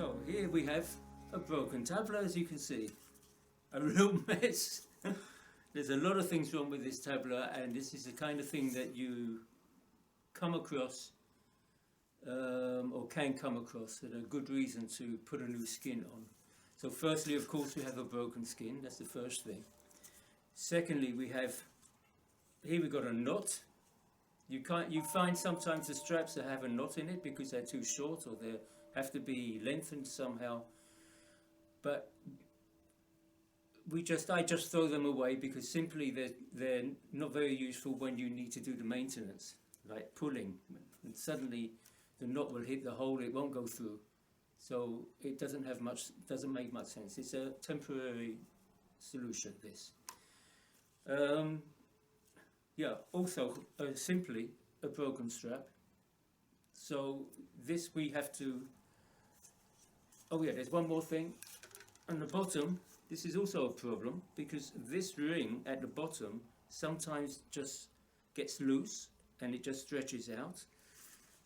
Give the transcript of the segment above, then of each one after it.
So here we have a broken tabla, as you can see, a real mess. There's a lot of things wrong with this tabla, and this is the kind of thing that you come across or can come across at a good reason to put a new skin on. So firstly, of course, we have a broken skin. That's the first thing. Secondly, we have here we've got a knot. You find sometimes the straps that have a knot in it because they're too short or they have to be lengthened somehow. But I just throw them away because simply they're not very useful when you need to do the maintenance, like pulling, and suddenly the knot will hit the hole, it won't go through. So it doesn't make much sense. It's a temporary solution, this. Yeah, also simply a broken strap. So this we have to, oh yeah, there's one more thing. On the bottom, this is also a problem because this ring at the bottom sometimes just gets loose and it just stretches out.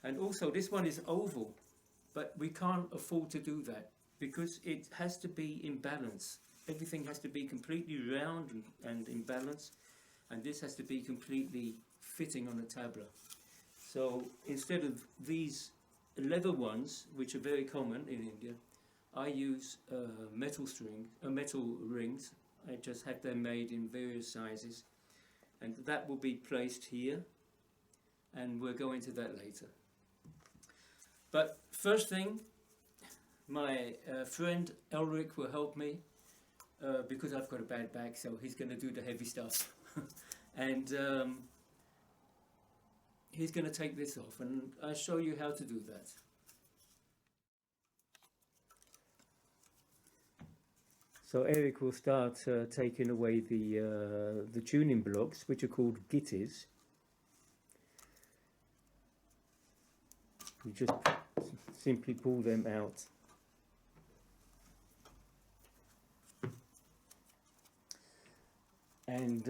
And also this one is oval, but we can't afford to do that because it has to be in balance. Everything has to be completely round and in balance, and this has to be completely fitting on a tabla. So instead of these leather ones, which are very common in India, I use metal rings. I just have them made in various sizes, and that will be placed here, and we'll go into that later. But first thing, my friend Elric will help me because I've got a bad back, so he's going to do the heavy stuff. And he's going to take this off, and I'll show you how to do that. So Eric will start taking away the tuning blocks, which are called gitties. You just simply pull them out. And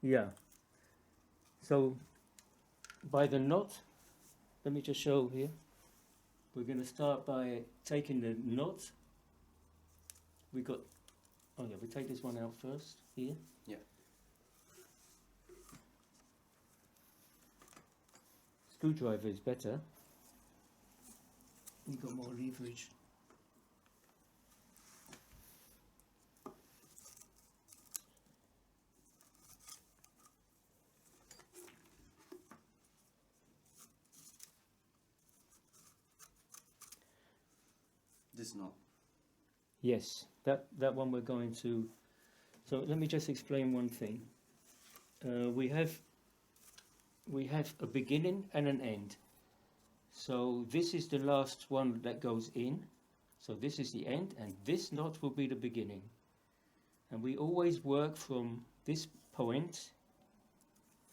yeah, so by the knot, let me just show here. We're going to start by taking the knot. We take this one out first here. Yeah. Screwdriver is better. You've got more leverage. This knot. Yes, that one we're going to. So let me just explain one thing. We have a beginning and an end. So this is the last one that goes in. So this is the end, and this knot will be the beginning. And we always work from this point,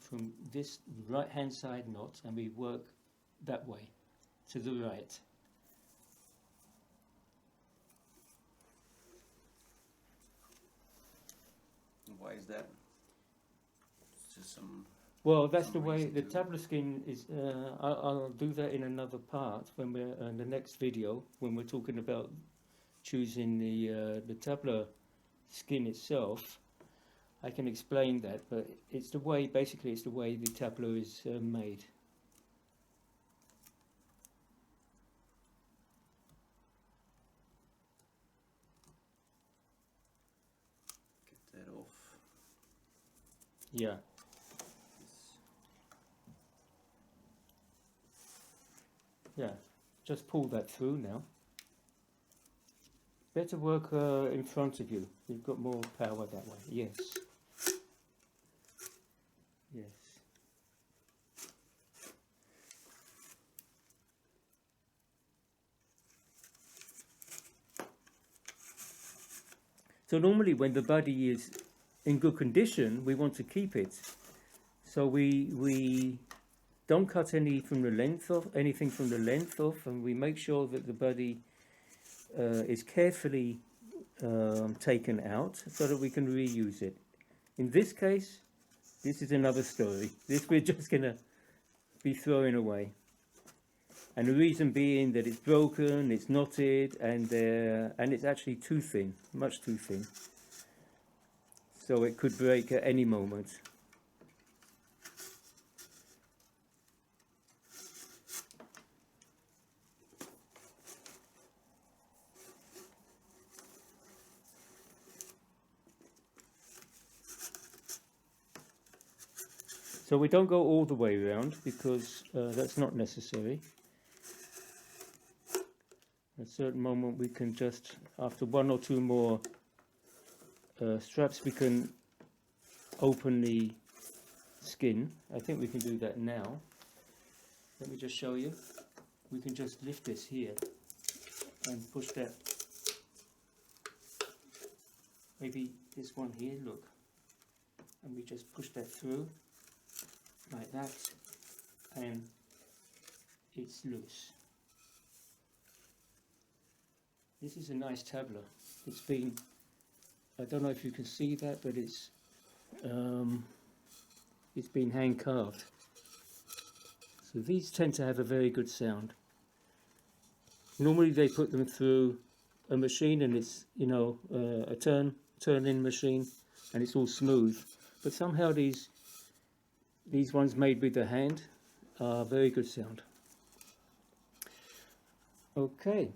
from this right-hand side knot, and we work that way to the right. Why is that? It's just some. Well, that's the way the tabla skin is. I'll do that in another part when we're in the next video when we're talking about choosing the tabla skin itself. I can explain that, but it's the way. Basically, it's the way the tabla is made. Get that off. Yeah. Yeah, just pull that through now. Better work in front of you. You've got more power that way. Yes. Yes. So normally when the body is in good condition, we want to keep it. So we don't cut anything from the length off, and we make sure that the body is carefully taken out so that we can reuse it. In this case, this is another story. This we're just going to be throwing away. and the reason being that it's broken, it's knotted, and it's actually too thin, much too thin. So it could break at any moment. So we don't go all the way around because that's not necessary. At a certain moment we can just, after one or two more straps, we can open the skin. I think we can do that now. Let me just show you. We can just lift this here and push that. Maybe this one here, look. And we just push that through like that, and it's loose. This is a nice tabla. It's been, I don't know if you can see that, but it's been hand carved. So these tend to have a very good sound. Normally they put them through a machine, and it's, you know, a turn-in machine, and it's all smooth. But somehow these ones made with the hand are very good sound. Okay.